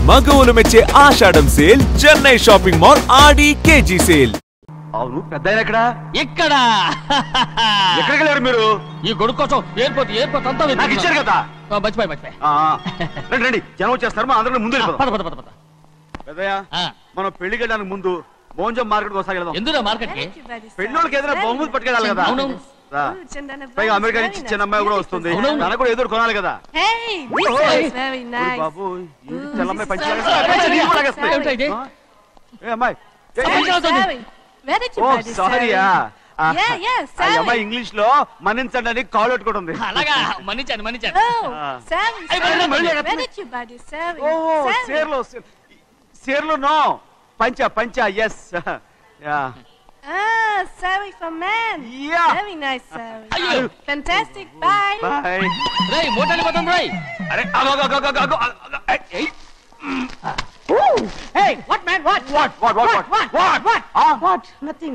మగవులు మెచ్చే ఆషాఢం sale Chennai shopping mall ఆడి KG sale. అవును పెద్దాయన ఎక్కడ? ఇక్కడ ఎక్కడికి వెళ్ళారు మీరు? ఈ గొడుగు కోసం ఎయిర్పోర్ట్ అంతా నాకు ఇచ్చారు కదా. మర్చిపోయి రండి రండి, జనం వచ్చేస్తారు, మా అందరం ముందు పెద్దయ్య. ఆ. మనం పెళ్లికి వెళ్ళడానికి ముందు మోంజం మార్కెట్ ఒకసారి వెళ్దాం. ఎందుకు మార్కెట్ కి పెళ్ళోళ్ళకి ఏదైనా బహుమతి పట్టుకెళ్ళాలి కదా. అవును. పైగా అమెరికా నుంచి చిన్న అమ్మాయి కూడా వస్తుంది, తనకు కూడా ఎదురు కొనాలి కదా. బాబు చెల్లమ్మాయి పంచి అమ్మాయి. సారీయా, అమ్మాయి ఇంగ్లీష్ లో మన్నించండి అని కాల్ పెట్టుకుంటుంది. అలాగా మన్నించాను సేర్లో నో పంచా ఎస్. Sari for men. Yeah. Very nice, Sari. Ayyo. Fantastic. Bye. Bye. రేయ్ మోటాలి పోతాం రేయ్. అరే Hey, what man? What? Nothing.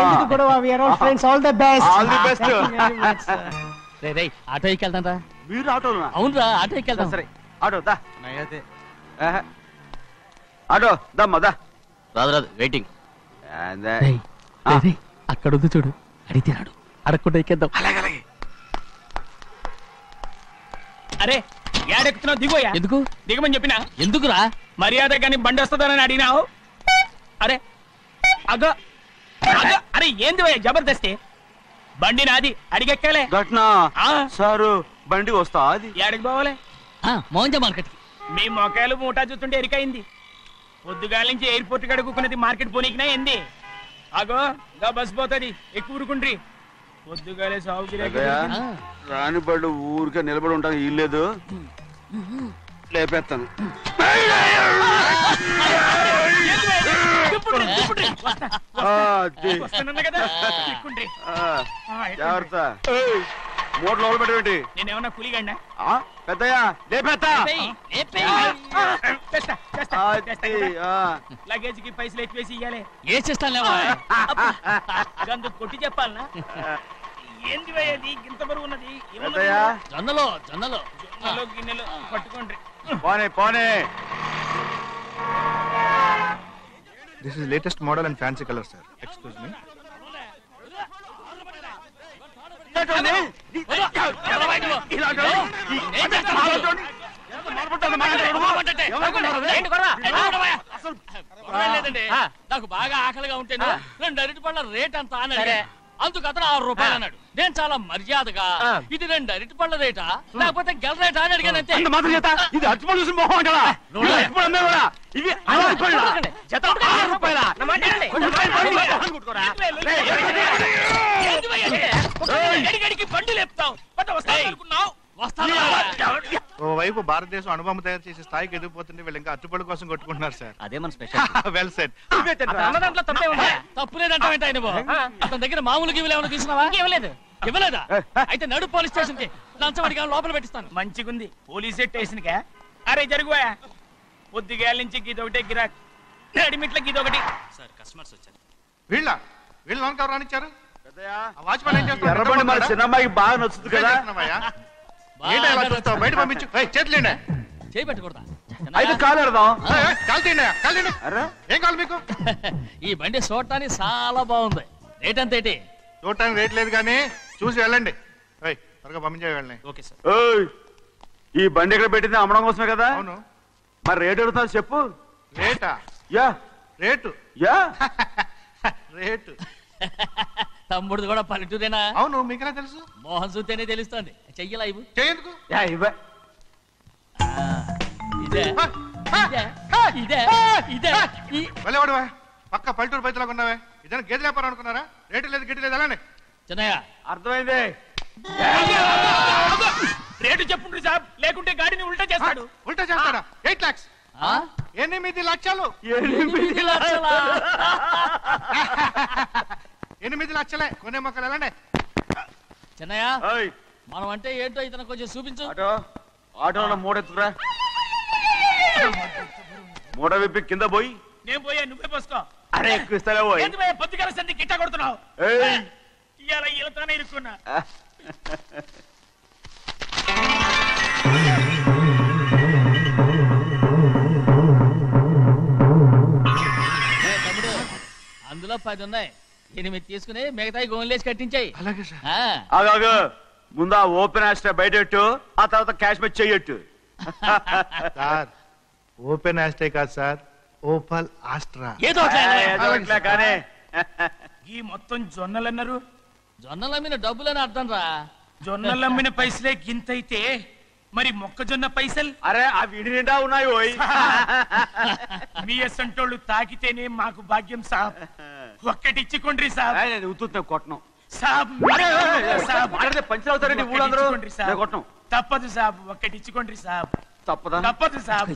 ఎందుకు గొడవ? We are all friends. All the best. All the best. రేయ్ ఆటో ఎక్కెళ్తాం రా. మీరు ఆటోనా? అవునురా ఆటో ఎక్కెళ్తాం. సరే ఆటో దా. ఆటో దమ్మా దా. రాదు వెయిటింగ్. అక్కడ ఉంది చూడు, అడిగితే రాడు, అడగకుండా ఎక్కేద్దాం. అరే ఏడెక్కుతున్నావు? దిగోయా. ఎందుకు దిగమని చెప్పినా? ఎందుకురా? మర్యాద కానీ బండి వస్తుందని అడిగినావు. అరే అగో అరే ఏంది భయ్యా జబర్దస్తి? బండి నాది, అడిగెక్కాలే. ఘట్నా సారు బండి వస్తా అది ఏడికి పోవాలే? మోంజ మార్కెట్ కి. మీ మొక్కలు మూటా చూస్తుంటే ఎరికైంది. పొద్దుగాల నుంచి ఎయిర్పోర్ట్ కడుక్కున్నది మార్కెట్ పోనీకినా ఏంది? అగో గా బస్ పోతుంది, ఎక్కువ ఊరుకుండ్రి. పొద్దుగాలే సాగు రాని బళ్ళు ఊరికే నిలబడి ఉంటాను, ఇల్లేదు లేపేస్తాను. జాగ్రత్త, మూట లోపల పెట్టేటి. నేనేమన్నా కూలిగండా? పెద్దయ్యా లేపేస్తా. లగేజ్ కి పైసలు ఎక్కువేసి ఇయ్యాలి. ఏ చేస్తాను గందు కొట్టి చెప్పాలనా? ఏంది అది ఇంత బరువు ఉన్నది? జొన్నలో గిన్నెలు పట్టుకోండి. పోనే. This is latest model and fancy color, sir. Excuse me. నాకు బాగా ఆకలిగా ఉంటే 2 అరటిపళ్ళ రేట్ అంత అన్నాడు. అందుకు అతను 6 రూపాయలు అన్నాడు. నేను చాలా మర్యాదగా ఇది 2 అరటిపళ్ళ రేటా లేకపోతే గెల రేటా అని అడిగాను. అంతే. ఇది అరటిపళ్ళు చూసి మొహం అంటారా? ఇవి 6 రూపాయల జత, 6 రూపాయల. అడిగడికి బండి లేపుతావు. ఓవైపు భారతదేశం అణుబాంబు తయారు చేసే స్థాయికి ఎదిగిపోతుంటే వీళ్ళు ఇంకా అట్టుపళ్ళు కోసం కొట్టుకుంటున్నారు సార్. అదే మన స్పెషల్. Well said. తప్పు లేదంటే అతని దగ్గర మామూలు గివ్వులు ఏమైనా తీసుకున్నావా? ఇవ్వలేదా? అయితే నడు పోలీస్ స్టేషన్ కి లంచం అడిగా లోపల పెట్టిస్తాను. మంచిగుంది పోలీస్ స్టేషన్ కా. అరే జరుగుయా, పొద్దుగాల నుంచి గీదొకటే గిరాక్, నడిమిట్ల గీదొకటి. సార్ కస్టమర్స్ వచ్చారు. వీళ్ళు లోన్ కవర్ రానిచ్చారు. వాచ్మెన్ ఏం చేస్తారు? ఎర్రబండి మన చిన్నమ్మాయికి బాగా నచ్చుతుంది కదా. బయట పంపించు. చేతులేండి. చేయి పెట్టకూడదా? అయితే కాలు ఎడదాం. ఏం కావాలి మీకు? ఈ బండి చూడటానికి చాలా బాగుంది. రేట్ అంత ఏంటి? చూడటానికి రేట్ లేదు కానీ చూసి వెళ్ళండి. త్వరగా పంపించే వెళ్ళండి. Okay sir. ఈ బండి ఎక్కడ పెట్టింది? అమ్మడం కోసమే కదా. అవును. మరి రేట్ అడుగుతా చెప్పు. రేటా? Yeah rate. Yeah rate. తమ్ముడు కూడా పల్లెటూరేనా? అవును. మీకెలా తెలుసు? మోహన్ చూస్తేనే తెలుస్తుంది. చెయ్యలా ఇవ్వు. చెయ్యేందుకు? వెళ్ళేవాడువా? పక్క పల్లెటూరు బయటలాగా ఉన్నావే. ఇదైనా గేదె వ్యాపారం అనుకున్నారా? రేటు లేదు గిట్టు లేదు. అలానే చిన్నయ్య అర్థమైంది. రేటు చెప్పుండ్రు సాబ్, లేకుంటే గాడిని ఉల్టా చేస్తాడు. ఉల్టా చేస్తాడా? 8 lakhs. 8 లక్షలు. 8 లక్షలే. కొనే మొక్కలు వెళ్ళండి. చిన్నయ్య మనం అంటే ఏంటో ఇతను కొంచెం చూపించు. ఆటోలో మూడెత్తుకురా. మూడ విప్పి కింద పోయి. నేను పోయా, నువ్వే పోసుకో. అరే ఎక్కువ ఇస్తాలే పోయి. పొద్దుగాల సంది గిట్ట కొడుతున్నావు. ఇవాళ ఈలతోనే ఇరుక్కున్నా. 10 ఉన్నాయి. 8 తీసుకుని మిగతాయి గోన్లేసి కట్టించాయి. అలాగే సార్. ఆగాగు ముందు ఆ ఓపెన్ ఆస్ట్రా బయటెట్టు, ఆ తర్వాత క్యాష్ మెచ్ చెయ్యట్టు. సార్ ఓపెన్ ఆస్ట్రే కాదు సార్, ఓపల్ ఆస్ట్రా. ఏదో ఇట్లా కానీ ఈ మొత్తం జొన్నలన్నారు. జొన్నల మీద డబ్బులని అర్థం రా. జొన్నలమ్మిన పైసలే గింతైతే మరి మొక్కజొన్న పైసలు? అరే ఆ విడి నిండా ఉన్నాయి ఓయ్. మీ అసంటోళ్ళు తాకితేనే మాకు భాగ్యం సాబ్. ఒక్కటిచ్చుకోండి సాబ్. ఉత్తున్నా కొట్టను. సాబ్ పంచులు అవుతారండి ఊళ్ళందరూ. కొట్టను. తప్పదు సాబ్, ఒక్కటిచ్చుకోండి సాబ్. తప్పదా? తప్పదు సాబ్.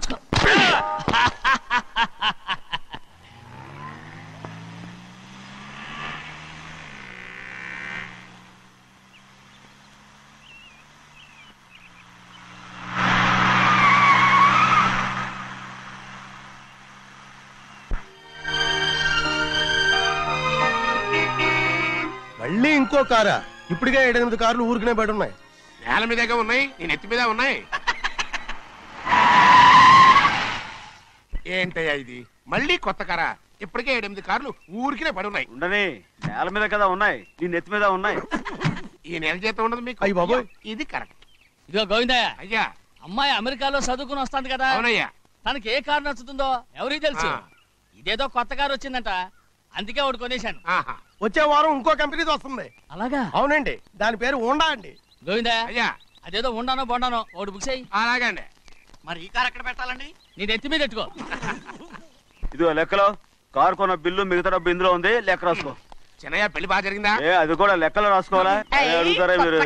మళ్ళీ ఇంకో కారా? ఇప్పటికే 7-8 కార్లు ఊరికనే బయట ఉన్నాయి. నేల మీదగా ఉన్నాయి, నేను ఎత్తి మీద ఉన్నాయి. ఏంటయ్యా ఇది? మళ్ళీ కొత్త కారా? ఇప్పటికే 7-8 కార్లు ఊరికినే పడి ఉన్నాయి. ఉండని, నేల మీద కదా ఉన్నాయి, నీ నెత్తి మీద ఉన్నాయి. ఈ నెల జీతం ఉండదు మీకు. అయ్య బాబోయ్. ఇది కరెక్ట్. ఇదిగో గోవిందయ్య, అయ్యా. అమ్మాయి అమెరికాలో చదువుకుని వస్తాంది కదా. అవునయ్యా. తనకి ఏ కారు నచ్చుతుందో ఎవరికి తెలుసు. ఇదేదో కొత్త కారు వచ్చిందంట, అందుకే ఒకటి కొనేశాను. వచ్చే వారం ఇంకో కంపెనీది వస్తుంది. అలాగా? అవునండి, దాని పేరు హోండా అండి. గోవిందయ్య, అయ్యా. అదేదో ఉండానో బొండానో ఒకటి బుక్ చేయి. అలాగండి. మరి ఈ కార్ ఎక్కడ పెట్టాలండి? నీ నెత్తి మీద పెట్టుకో. ఇదిగో లెక్కలో కారు కొన్న బిల్లు మిగతా డబ్బు ఇందులో ఉంది, లెక్క రాసుకో. చిన్నయ్య పెళ్లి బాగా జరిగిందా? అది కూడా లెక్కలో రాసుకోవాలా? అడుగుతారా మీరు?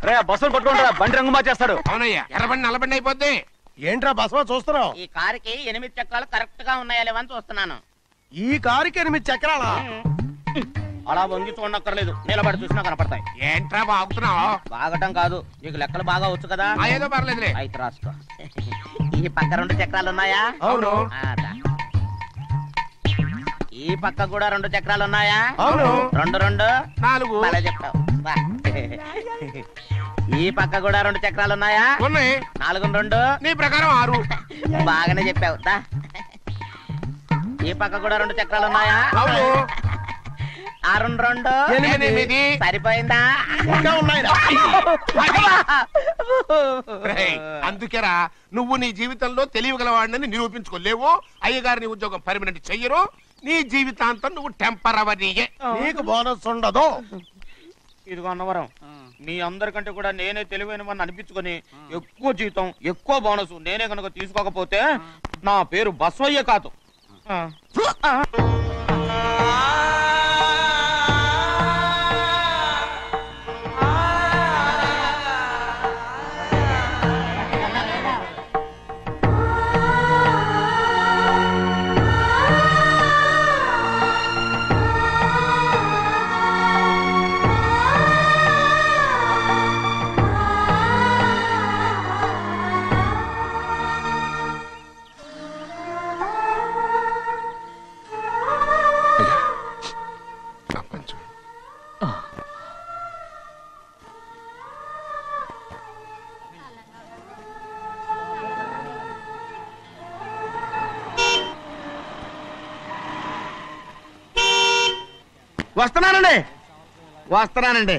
రే బస్సులు పట్టుకుంటారా, బండి రంగు మార్చేస్తాడు. అవునయ్యా, ఎర్రబండి నల్లబండి అయిపోద్ది. ఏంట్రా బసవా చూస్తున్నావు? ఈ కారుకి 8 చక్రాలు కరెక్ట్ గా ఉన్నాయా లేవని చూస్తున్నాను. ఈ కారుకి 8 చక్రాలా? అలా వంగి చూడక్కర్లేదు, నిలబడి చూసినా కనపడతాయి. ఏంట్రా బాగుతున్నావు? బాగటం కాదు, నీకు లెక్కలు బాగా వచ్చు కదా. ఏదో పర్లేదులే. అయితే రాసుకో. ఈ పక్క 2 చక్రాలు ఉన్నాయా? అవును. ఈ పక్క కూడా 2 చక్రాలు ఉన్నాయా? అవును. 2 2 4. అలా చెప్తావు. ఈ పక్క కూడా 2 చక్రాలు ఉన్నాయా? ఉన్నాయి. 4 2 నీ ప్రకారం 6. బాగానే చెప్పావు. ఈ పక్క కూడా 2 చక్రాలు ఉన్నాయా? అవును. 6 2 8. సరిపోయిందా? ఇంకా ఉన్నాయిరా. అందుకేరా నువ్వు నీ జీవితంలో తెలియగలవాడిని నిరూపించుకోలేవు. అయ్యగారిని ఉద్యోగం పర్మనెంట్ చెయ్యరు. నీ జీవితాంతం నువ్వు టెంపరవరీయే. నీకు బోనస్ ఉండదు. ఇదిగో అన్నవరం, మీ అందరికంటే కూడా నేనే తెలివైన వాడిని అనిపించుకొని ఎక్కువ జీతం ఎక్కువ బోనస్ నేనే కనుక తీసుకోకపోతే నా పేరు బస్వయ్య కాదు. వస్తున్నానండి.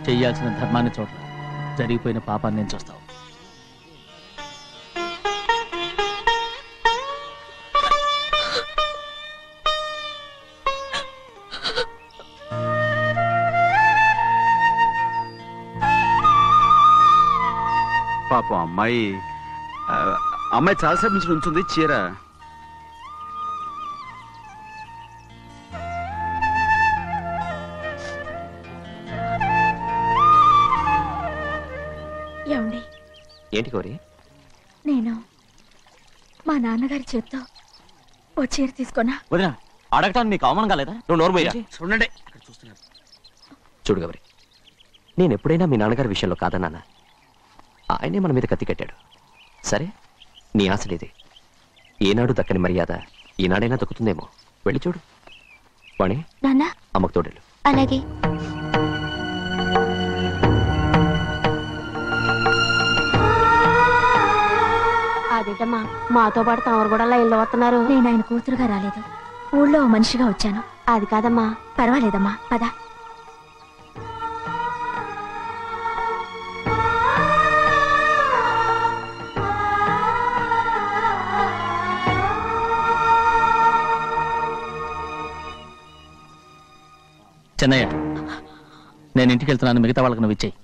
చెయ్యాల్సిన ధర్మాన్ని చూడరా, జరిగిపోయిన పాపాన్ని నేను చూస్తావు. పాపం అమ్మాయి చాలాసేపు నుంచి ఉంచుంది చీర. ఏమండి? ఏంటి కోరి? నేను మా నాన్నగారి చేత్తో ఓ చీర తీసుకున్నా. వదినా, అడగటానికి నీకు అవమానం కాలేదా? నువ్వు నోరు పోయిరా. చూడండి, చూడు గౌరి, నేను ఎప్పుడైనా మీ నాన్నగారి విషయంలో కాదన్నానా? ఆయనే మన మీద కత్తి కట్టాడు. సరే, నీ ఆశలేదే. ఏనాడు దక్కని మర్యాద ఈనాడైనా దక్కుతుందేమో. వెళ్ళి చూడు. వాణి, అమ్మకు తోడేళ్ళు. అలాగే. అదేటమ్మా, మాతో పాటు తమరు కూడా లైన్లో వస్తున్నారు. నేను ఆయన కూతురుగా రాలేదు, ఊళ్ళో మనిషిగా వచ్చాను. అది కాదమ్మా. పర్వాలేదమ్మా, పద. చెన్నయ్య, నేను ఇంటికి వెళ్తున్నాను. మిగతా వాళ్ళకి నువ్వు ఇచ్చేయి.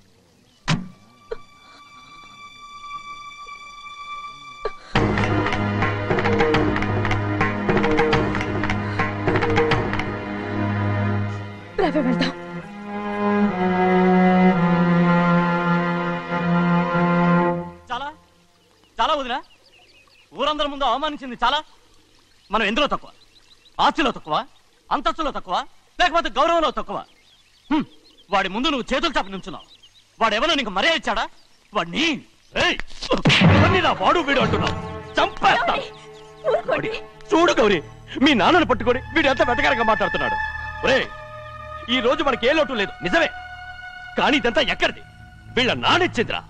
వెళ్దాం. చాలా చాలా వదినా, ఊరందరి ముందు అవమానించింది చాలా. మనం ఎందులో తక్కువ? ఆస్తిలో తక్కువ, అంతస్తులో తక్కువ, లేకపోతే గౌరవంలో తక్కువ? వాడి ముందు నువ్వు చేతులు చాపి నుంచున్నావు. వాడెవరో నీకు మర్యాద ఇచ్చాడా? వాడిని వాడు వీడు అంటున్నావు. చంపేస్తా. చూడు గౌరీ, మీ నాన్నను పట్టుకొని వీడు ఎంత వెతకారంగా మాట్లాడుతున్నాడు. ఒరే, ఈ రోజు మనకి ఏ లోటు లేదు నిజమే, కానీ ఇదంతా ఎక్కడిది? వీళ్ళ నానిచ్చిందిరా.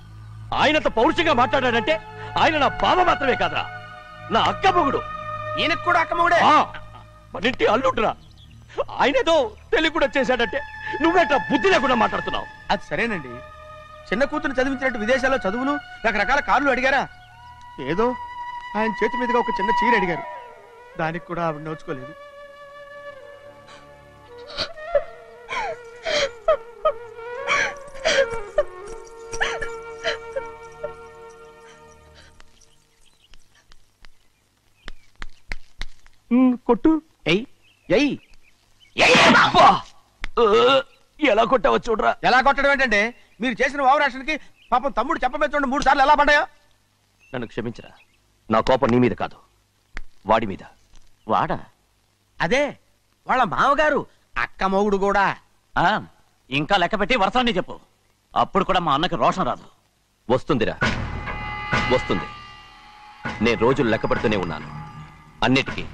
ఆయనంత పౌరుషంగా మాట్లాడాడంటే ఆయన నా బావ మాత్రమే కాదురా, నా అక్క మొగుడు. ఈయనకు కూడా అక్క మొగుడే. మనింటి అల్లుడురా. ఆయనేదో తెలివి కూడా చేశాడంటే నువ్వేట్లా బుద్ధి లేకుండా మాట్లాడుతున్నావు? అది సరేనండి, చిన్న కూతురు చదివించినట్టు విదేశాల్లో చదువులు, రకరకాల కార్లు అడిగారా? ఏదో ఆయన చేతి మీదుగా ఒక చిన్న చీర అడిగారు, దానికి కూడా ఆవిడ నోచుకోలేదు. కొట్టు. ఎలా కొట్టావో చూడరా. ఎలా కొట్టడం ఏంటంటే, మీరు చేసిన వావరాక్షణకి పాపం తమ్ముడు చెప్పమే చూడండి 3 సార్లు ఎలా పడ్డాయో. నన్ను క్షమించరా, నా కోపం నీ మీద కాదు, వాడి మీద. వాడా? అదే వాళ్ళ మామగారు అక్క మొగుడు కూడా. ఇంకా లెక్క పెట్టి వరసాన్ని చెప్పు, అప్పుడు కూడా మా అన్నకి రోషం రాదు. వస్తుందిరా, వస్తుంది. నేను రోజులు లెక్క పెడుతూనే ఉన్నాను. అన్నిటికీ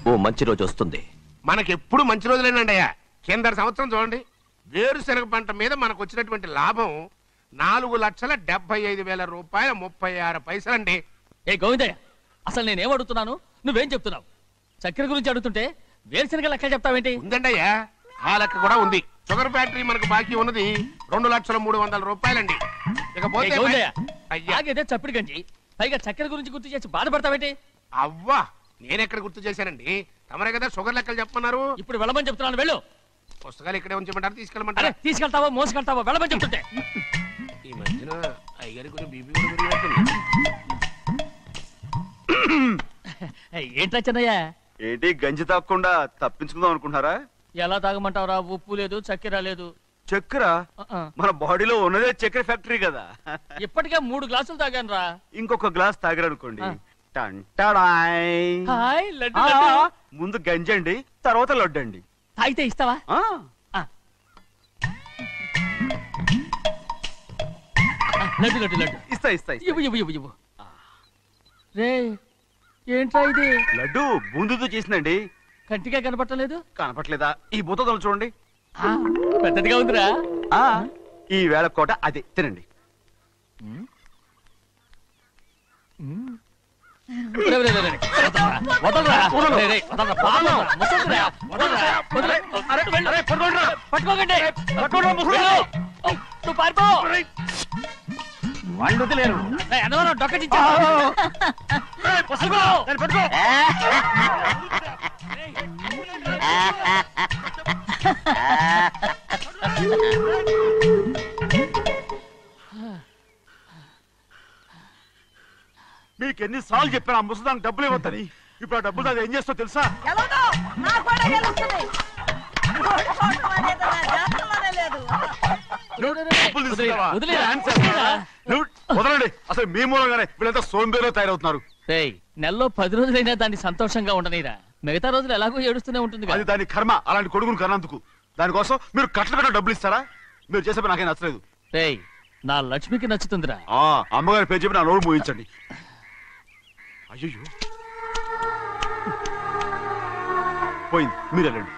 ఓ మంచి రోజు వస్తుంది. మనకెప్పుడు మంచి రోజులేనండి అయ్యా. కింద సంవత్సరం చూడండి, వేరుశనగ పంట మీద మనకు వచ్చినటువంటి లాభం 4,75,000 రూపాయల 36 పైసలండి. ఏ గోవిందయ్య, అసలు నేనేం అడుగుతున్నాను, నువ్వేం చెప్తున్నావు? చక్కెర గురించి అడుగుతుంటే వేరుశనగ లెక్క చెప్తావేంటి? ఉందండి అయ్యా, ఆ లెక్క కూడా ఉంది. షుగర్ ఫ్యాక్టరీ మనకు బాకీ ఉన్నది 2,03,00,000 రూపాయలండి. ఇకపోతే చప్పిడి గంజి, పైగా చక్కెర గురించి గుర్తు చేసి బాధపడతావేంటి? అవ్వా, నేనెక్కడ గుర్తు చేశానండి, తమరే కదా షుగర్ లెక్కలు చెప్పమన్నారు. ఇప్పుడు వెళ్ళమని చెప్తున్నాను, వెళ్ళు. పుస్తకాలు ఇక్కడే ఉంచమంటారు, తీసుకెళ్ళమంటారా? తీసుకెళ్తావో మోసుకెళ్తావో వెళ్ళమని చెప్తుంటే. ఈ మధ్యన అయ్యగారి కొంచెం బీపీ కూడా పెరిగినట్టుంది. ఏంట్రా చెన్నయ్య? ఏంటి గంజి తాగకుండా తప్పించుకుందాం అనుకుంటున్నారా? ఎలా తాగమంటావురా? ఉప్పు లేదు, చక్కెర లేదు. చక్కెర మన బాడీలో ఉన్నదే చక్కెర ఫ్యాక్టరీ కదా. ఇప్పటికే 3 గ్లాసులు తాగాను రా. ఇంకొక గ్లాస్ తాగారనుకోండి, ముందు గంజండి, తర్వాత లడ్డండి. తాగితే ఇస్తావా? లడ్డు లడ్డు లడ్డు ఇస్తా ఇస్తా. ఇవ్వు ఇవ్వు ఇవ్వు ఇవ్వు. రే, ఏంట్రా ఇది? లడ్డు బూందుతో చేసిందండి. కంటిగా కనపట్టలేదు. కనపట్లేదా? ఈ బూతలు చూడండి, పెద్దదిగా ఉందిరా. ఈ వేళ కోట అదే, తినండి. వాళ్ళు వదిలేరు. డొక్కటించా. మీకు ఎన్నిసార్లు చెప్పాను ఆ ముసదానికి డబ్బులు ఇవ్వద్దని. ఇప్పుడు ఆ డబ్బులు అది ఏం చేస్తో తెలుసా? వదలండి, అసలు మీ మూలంగానే వీళ్ళంతా సోంబేలో తయారవుతున్నారు. నెలలో 10 రోజులైనా దాన్ని సంతోషంగా ఉండనీరా. మిగతా రోజులు ఎలాగో ఏడుస్తూనే ఉంటుంది. అది దాని కర్మ, అలాంటి కొడుకును కన్నందుకు. దానికోసం మీరు కట్ల డబ్బులు ఇస్తారా? మీరు చేసే పని నాకేం నచ్చలేదు. నా లక్ష్మికి నచ్చుతుందిరా. అమ్మగారి పేరు చెప్పి నా నోరు మూయించండి. అయ్యో పోయింది, మీరు వెళ్ళండి.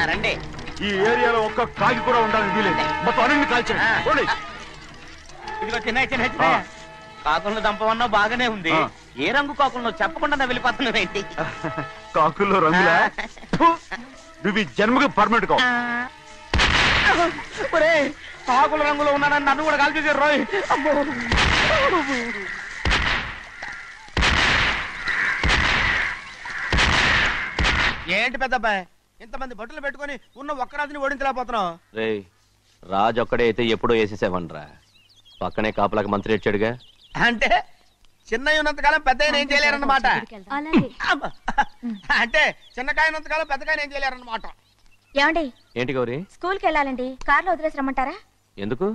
రండి. ఈ ఏరియాలో ఒక్క కాకి కూడా ఉండాలని వీలేదు. మొత్తం అన్ని కాల్చండి. ఇదిగో చిన్న కాకులను దంపమన్నా బాగానే ఉంది. ఏ రంగు కాకులను చెప్పకుండా వెళ్ళిపోతున్నావు ఏంటి? కాకుల్లో రంగులా? నువ్వు ఈ జన్మకి పర్మనెంట్ కావు. కాకుల రంగులో ఉన్నానని నన్ను కూడా కాల్చేసారు రోయ్. ఏంటి పెద్దబ్బాయి ఇంతమంది బట్టలు పెట్టుకొని ఉన్న ఒక్కరాజుని ఓడించలేకపోతున్నావు? రాజు ఒక్కడే అయితే ఎప్పుడో వేసేసేవనరా. పక్కనే కాపలాకి మంత్రి ఇచ్చాడుగా. అంటే చిన్నయ్య ఉన్నంతకాలం పెద్దయ్య ఏం చేయలేరన్నమాట. అంటే చిన్నకాయ ఉన్నంతకాలం పెద్దకాయ ఏం చేయలేరన్నమాట. ఏమండి? ఏంటి గౌరీ? స్కూల్ కి వెళ్ళాలండి. కార్లో వదిలేసి రమ్మంటారా? ఎందుకు?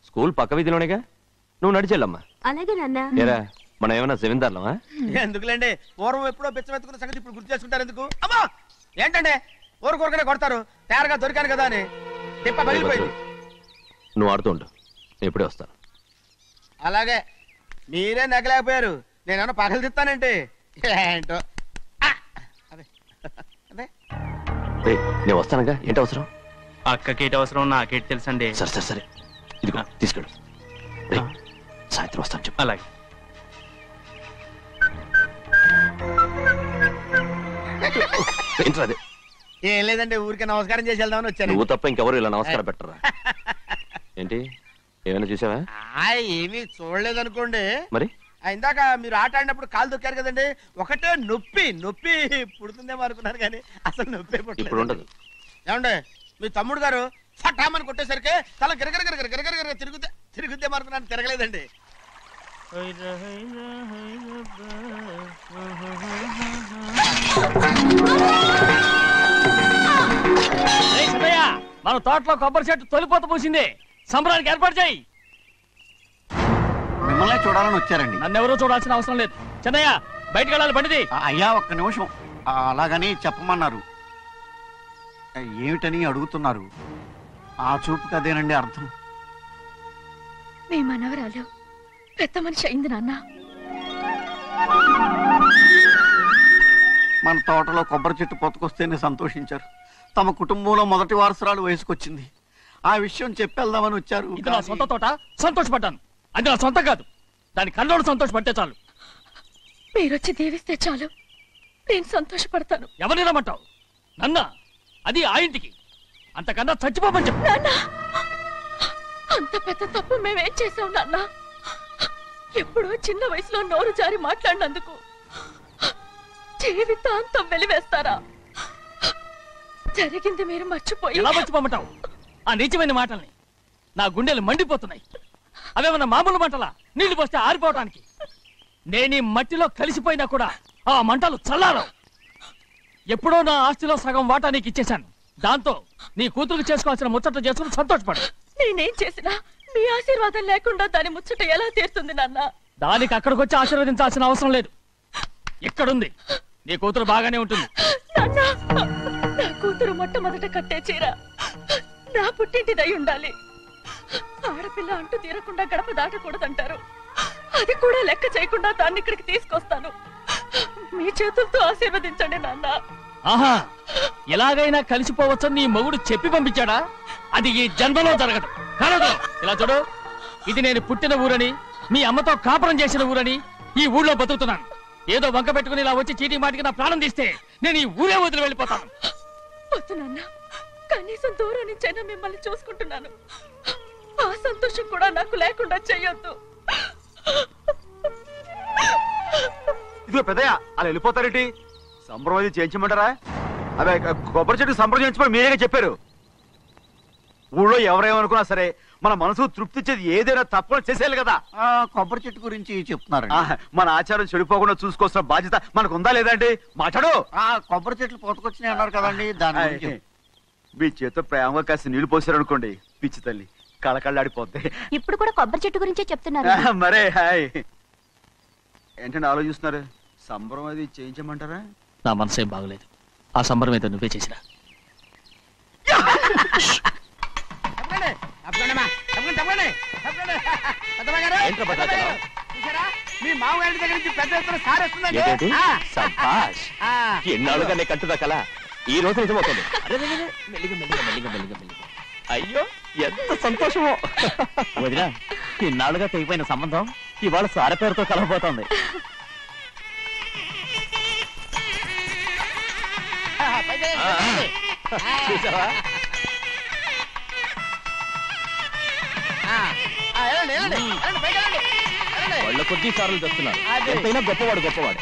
స్కూల్ పక్క వీధిలోనేగా, నువ్వు నడిచెళ్ళమ్మా. అలాగే నాన్న. ఏరా మనం ఏమన్నా జమీందార్లమా? ఎందుకులేండి, పూర్వం ఎప్పుడో బిచ్చమెత్తుకున్న సంగతి ఇప్పుడు గుర్తు చేసుకుంటారు ఎందుకు? అమ్మా ఏంటంటే ఊరుకోరుకనే కొడతారు. తయారుగా దొరికాను కదా అని తిప్ప పగిలిపోయింది. నువ్వు ఆడుతూ ఉండు, నేను ఇప్పుడే వస్తాను. అలాగే మీరే నెగలేకపోయారు, నేనేమన్నా పగలు తిస్తానంటే ఏంటో. నేను వస్తానుగా, ఏంటి అవసరం? అక్కకేటి అవసరం నాకేటి తెలుసండి. సరే సరే సరే, ఇదిగో తీసుకెళ్ళు. సాయంత్రం వస్తాను చెప్పు. అలాగే. ఏంట్రా? ఏం లేదండి, ఊరికే నమస్కారం చేసి వెళ్దామని వచ్చాను. నువ్వు తప్ప ఇంకెవరు ఇలా నమస్కారం పెట్టరా? ఏంటి ఏమైనా చూసావా? ఏమీ చూడలేదనుకోండి. మరి ఇందాక మీరు ఆట ఆడినప్పుడు కాలు దొక్కారు కదండి, ఒకటే నొప్పి నొప్పి పుడుతుందేమో అనుకున్నాను కానీ అసలు నొప్పి ఇప్పుడు ఉండదు. ఏమండే మీ తమ్ముడు గారు ఫటామని కొట్టేసరికి తల గిరగిర తిరుగుద్దేమో అనుకున్నాను, తిరగలేదండి. మన తోటలో కొబ్బరి చెట్టు తొలిపోత పూసింది. సంబరానికి ఏర్పాటు చేయి. మిమ్మల్ని చూడాలని వచ్చారండి. నన్నెవరూ చూడాల్సిన అవసరం లేదు. చెన్నయ్య బయటికి వెళ్ళాలి, బండిది. అయ్యా ఒక్క నిమిషం, అలాగని చెప్పమన్నారు. ఏమిటని అడుగుతున్నారు? ఆ చూపుకి అదేనండి అర్థం. మీ మనవరాలు పెద్ద మనిషి అయింది నాన్న. మన తోటలో కొబ్బరి చెట్టు పొత్తుకొస్తేనే సంతోషించారు. తమ కుటుంబంలో మొదటి వారసురాలు వయసుకొచ్చింది. ఆ విషయం చెప్పేద్దామని వచ్చారు. ఇది నా సొంత తోట, సంతోషపడ్డాను. అది నా సొంతం కాదు, దాని కన్నోడు సంతోషపడితే చాలు. మీరొచ్చి దీవిస్తే చాలు, నేను సంతోషపడతాను. ఎవరిని రమ్మంటావు? నన్న? అది ఆ ఇంటికి. అంతకన్నా చచ్చిపోమని చెప్పు. నాన్న, అంత పెద్ద తప్పు మేమేం చేసాం నాన్న? ఎప్పుడో చిన్న వయసులో నోరు జారి మాట్లాడినందుకు జీవితాంతం వెలివేస్తారా? జరిగింది మీరు మర్చిపోయి. ఎలా మర్చిపోమంటావు ఆ నీచమైన మాటల్ని? నా గుండెలు మండిపోతున్నాయి. అవేమన్నా మామూలు మంటలా నీళ్లు పోస్తే ఆరిపోవటానికి? నేను ఈ మట్టిలో కలిసిపోయినా కూడా ఆ మంటలు చల్లారవు. ఎప్పుడో నా ఆస్తిలో సగం వాటా నీకు ఇచ్చేశాను. దాంతో నీ కూతురుకు చేసుకోవాల్సిన ముచ్చట చేసుకుని సంతోషపడు. నేనేం చేసినా మీ ఆశీర్వాదం లేకుండా దాని ముచ్చట ఎలా తీరుతుంది నాన్న? దానికి అక్కడికి వచ్చి ఆశీర్వదించాల్సిన అవసరం లేదు. ఎక్కడుంది? నీ కూతురు బాగానే ఉంటుంది. నా కూతురు మొట్టమొదట కట్టే చీర నా పుట్టింటిదై ఉండాలి. ఆడపిల్ల అంటూ తీరకుండా గడప దాటకూడదంటారు. అది కూడా లెక్క చేయకుండా దాన్ని ఇక్కడికి తీసుకొస్తాను. మీ చేతులతో ఆశీర్వదించండి నాన్న. ఆహా, ఎలాగైనా కలిసిపోవచ్చని నీ మొగుడు చెప్పి పంపించాడా? అది ఈ జన్మలో జరగదు. కాదు, ఇలా చూడు, ఇది నేను పుట్టిన ఊరని, మీ అమ్మతో కాపురం చేసిన ఊరని ఈ ఊళ్ళో బతుకుతున్నాను. ఏదో వంక పెట్టుకుని ఇలా వచ్చి చీటీ మాటికి నా ప్రాణం తీస్తే నేను ఈ ఊరే వదిలి వెళ్ళిపోతాను. వద్దు నాన్న, కనీసం దూరం నుంచైనా మిమ్మల్ని చూసుకుంటున్నాను. ఆ సంతోషం కూడా నాకు లేకుండా చెయ్యొద్దు. ఇదిగో పెద్దయ్య, అలా వెళ్ళిపోతారేంటి? సంబరం అది చేయించమంటారా? అదే కొబ్బరి చెట్టు సంబరం చేయించమని మీరేగా చెప్పారు. ఊళ్ళో ఎవరేమనుకున్నా సరే మన మనసు తృప్తి ఇచ్చేది ఏదైనా తప్పకుండా చేసేయాలి కదా. కొబ్బరి చెట్టు గురించి చెప్తున్నారు. మన ఆచారం చెడిపోకుండా చూసుకోవాల్సిన బాధ్యత మనకు ఉందా లేదా అండి? మాట్లాడు. కొబ్బరి చెట్లు పోతుకొచ్చినాయి అన్నారు కదండి, దాని గురించి. మీ చేత ప్రేమగా కాస్త నీళ్లు పోసారనుకోండి, పిచ్చి తల్లి కళకళ్ళాడిపోద్ది. ఇప్పుడు కూడా కొబ్బరి చెట్టు గురించే చెప్తున్నారు. మరే హాయ్. ఏంటంటే ఆలోచిస్తున్నారు? సంబరం అది చేయించమంటారా? నా మనసు ఏం బాగలేదు. ఆ సంబరం ఏదో నువ్వే చేసిరా. మీ మామగారి దగ్గర నుంచి పెద్ద ఎత్తున సార్ వస్తుందండి. ఎన్నాళ్ళుగానే కట్టుదా కల ఈ రోజు నిజమవుతుంది. అయ్యో ఎంత సంతోషమో. వదినా, ఇన్నాళ్ళుగా తెగిపోయిన సంబంధం ఇవాళ సార పేరుతో కలవబోతోంది. చూసావా? వాళ్ళ కొద్ది సార్లు తెస్తున్నారు. ఎంతైనా గొప్పవాడు గొప్పవాడు.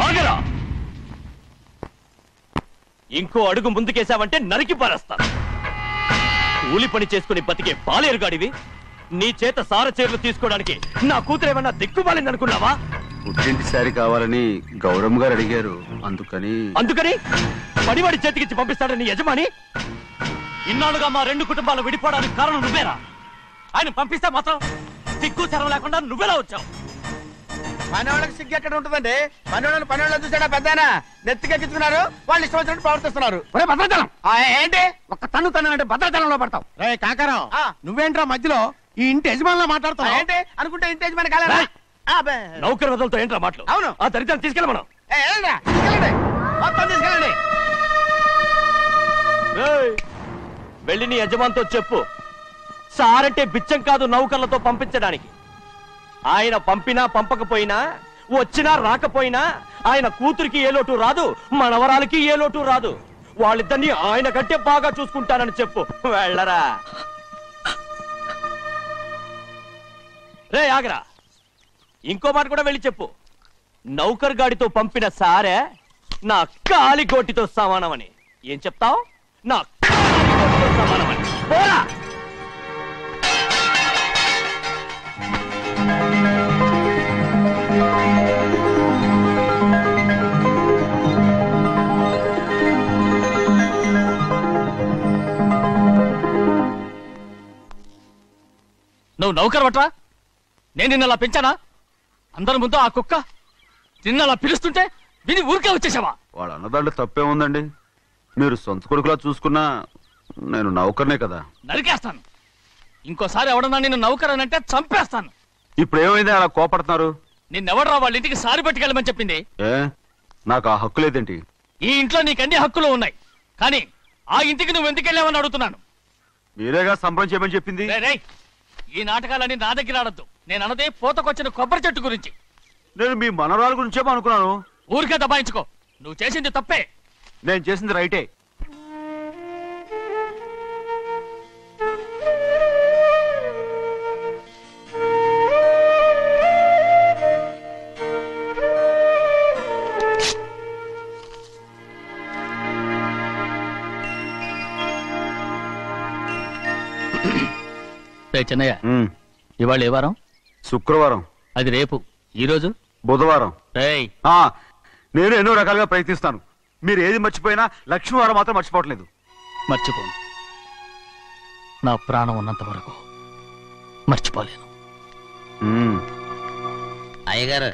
ఆగరా! ఇంకో అడుగు ముందుకేసావంటే నరికి పారేస్తాను. కూలి పని చేసుకుని బతికే పాలేరుగాడివి. నీ చేత సార చీరలు తీసుకోవడానికి నా కూతురేమన్నా దిక్కుమాలిందనుకున్నావా? పుట్టింటి సారి కావాలని గౌరమ్మ గారు అడిగారు. అందుకని పడివాడి చేతికిచ్చి పంపిస్తాడని నీ యజమాని? ఇన్నాళ్ళుగా మా రెండు కుటుంబాలు విడిపోవడానికి కారణం నువ్వేరా? ఆయన పంపిస్తే మాత్రం సిగ్గు తెరం లేకుండా నువ్వెలా వచ్చావు? పనివాళ్ళకి సిగ్గు ఎక్కడ ఉంటుందండి? పనివాళ్ళని పనివాళ్ళు చూసాడా పెద్దనా నెత్తికెక్కించుకున్నారు. వాళ్ళు ఇష్టం వచ్చినట్టు ప్రవర్తిస్తున్నారు. భద్రాచలం ఏంటి ఒక్క తన్ను అంటే భద్రాచలంలో పడతావు. రే కాకరం, నువ్వేంట్రా మధ్యలో ఈ ఇంటి యజమానిలో మాట్లాడతావు ఏంటి? అనుకుంటే ఇంటి యజమాని కాలేదా? నౌకర్ వదలతో ఏంట్రా మాటలు? అవును, ఆ దరిద్రాన్ని తీసుకెళ్ళ మనం. మొత్తం తీసుకెళ్ళండి. వెళ్ళి నీ యజమానితో చెప్పు, సారంటే బిచ్చం కాదు నౌకర్లతో పంపించడానికి. ఆయన పంపినా పంపకపోయినా, వచ్చినా రాకపోయినా ఆయన కూతురికి ఏ లోటు రాదు, మనవరాలకి ఏ లోటు రాదు. వాళ్ళిద్దరినీ ఆయన కంటే బాగా చూసుకుంటానని చెప్పు. వెళ్ళరా. రే ఆగరా, ఇంకో మాట కూడా వెళ్ళి చెప్పు. నౌకర్ గాడితో పంపిన సారే నా కాలిగోటితో సమానమని. ఏం చెప్తావు? నా కాలిగోటితో సమానమని. పోరా. నువ్వు నౌకర్ పట్రా? నేను నిన్నలా పెంచానా? అందరి ముందు ఆ కుక్క నిన్నలా పిలుస్తుంటే విని ఊరికే వచ్చేసావా? వాళ్ళ అన్నదాంట్లో తప్పే ఉందండి. మీరు సొంత కొడుకులా చూసుకున్నా నేను నౌకర్నే కదా. నరికేస్తాను. ఇంకోసారి ఎవడన్నా నిన్ను నౌకర్ అని అంటే చంపేస్తాను. ఇప్పుడు ఏమైంది అలా కోపడుతున్నారు? నిన్నెవడరా వాళ్ళ ఇంటికి సారి పట్టుకెళ్ళమని చెప్పింది? నాకు ఆ హక్కు లేదేంటి? ఈ ఇంట్లో నీకు అన్ని హక్కులు ఉన్నాయి, కానీ ఆ ఇంటికి నువ్వు ఎందుకు వెళ్ళావని అడుగుతున్నాను. మీరేగా సంబరం చేయమని చెప్పింది. ఈ నాటకాలన్నీ నా దగ్గర ఆడద్దు. నేను అన్నదే పూతకొచ్చిన కొబ్బరి చెట్టు గురించి. నేను మీ మనవరాల గురించేమో అనుకున్నాను. ఊరికే దబాయించుకో. నువ్వు చేసింది తప్పే. నేను చేసింది రైటే. చెన్నయ్య, ఇవాళ ఏ వారం? శుక్రవారం. అది రేపు. ఈ రోజు బుధవారం. నేను ఎన్నో రకాలుగా ప్రయత్నిస్తాను. మీరు ఏది మర్చిపోయినా లక్ష్మీవారం మాత్రం మర్చిపోవట్లేదు. మర్చిపోను. నా ప్రాణం ఉన్నంత వరకు మర్చిపోలేను. అయ్యగారు,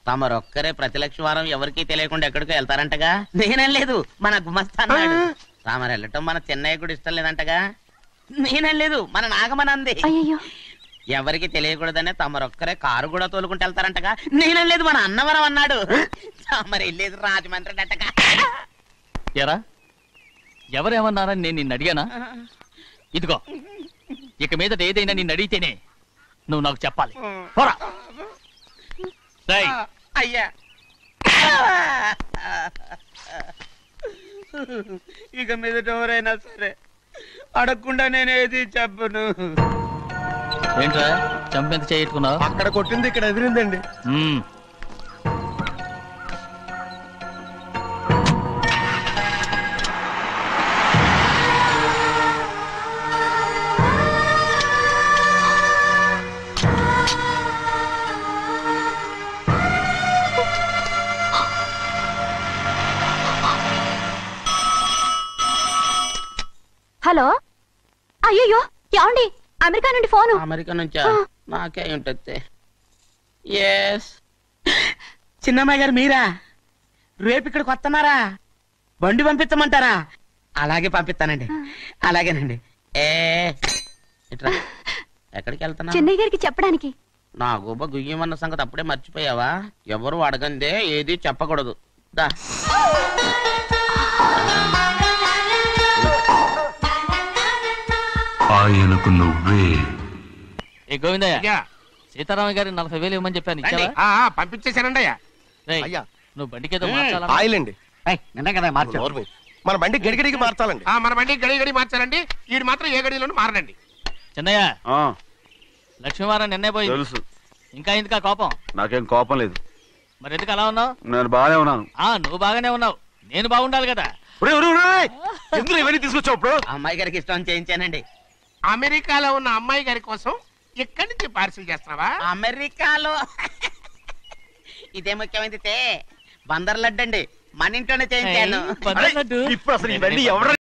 తమరొక్కరే ప్రతి లక్ష్మీవారం ఎవరికీ తెలియకుండా ఎక్కడికో వెళ్తారంటగా? నేనేం లేదు, మన గుమస్తా అన్నాడు. తామరు వెళ్ళటం మన చెన్నయ్య కూడా ఇష్టం లేదంటగా? నేనేం లేదు, మన నాగమనంది. ఎవరికి తెలియకూడదనే తమరొక్కరే కారు కూడా తోలుకుంటూ వెళ్తారంటగా? నేనేం లేదు, మన అన్నవరం అన్నాడు. తమరు వెళ్ళేది రాజమండ్రి అంటగా. ఎరా, ఎవరేమన్నారని నేను నిన్ను అడిగానా? ఇదిగో, ఇక మీదట ఏదైనా నిన్ను అడిగితేనే నువ్వు నాకు చెప్పాలి. పోరా. అయ్యా, ఇక మీదట ఎవరైనా సరే అడగకుండా నేనేది చెప్పను. ఏంట్రా చంపెంత చేయించుకున్నావు? అక్కడ కొట్టింది ఇక్కడ ఎదిరిందండి. హలో అయ్యో ఏమండి అమెరికా నుండి ఫోను. అమెరికా నుంచా? నాకే ఉంటుంది. ఎస్ చిన్నమ్మాయి గారు మీరా? రేపు ఇక్కడికి వస్తున్నారా? బండి పంపిస్తామంటారా? అలాగే పంపిస్తానండి. అలాగేనండి. ఎక్కడికి వెళ్తున్నా? చెన్నై గారికి చెప్పడానికి. నా గుబ్బ గుయ్యమన్న సంగతి అప్పుడే మర్చిపోయావా? ఎవరు అడగందే ఏది చెప్పకూడదు. దా ఆయనకు నువ్వే. ఏ గోవిందయ్య, సీతారామయ్య గారి 40,000 ఇవ్వమని చెప్పాను, ఇచ్చావా? పంపించేశానండి అయ్యా. అయ్యా నువ్వు బండికి ఏదో మార్చాలా? ఆయిల్ అండి. నిన్నే కదా మార్చారు. మన బండి గడిగడికి మార్చాలండి. మన బండి గడి మార్చాలండి. వీడు మాత్రం ఏ గడిలోనూ మారనండి. చిన్నయ్య, లక్ష్మీవారం నిన్నే పోయింది. తెలుసు. ఇంకా ఎందుకా కోపం? నాకేం కోపం లేదు. మరి ఎందుకు అలా ఉన్నావు? నేను బాగానే ఉన్నాను. నువ్వు బాగానే ఉన్నావు, నేను బాగుండాలి కదా. ఎందుకు ఇవన్నీ తీసుకొచ్చావు? ఇప్పుడు అమ్మాయి గారికి ఇష్టం చేయించానండి. అమెరికాలో ఉన్న అమ్మాయి గారి కోసం ఎక్కడి నుంచి పార్సిల్ చేస్తున్నావా? అమెరికాలో ఇదే ముఖ్యమైనది. బందర్ లడ్డు అండి, మన ఇంట్లోనే చేయించాను. ఇప్పుడు అసలు ఇవన్నీ ఎవరు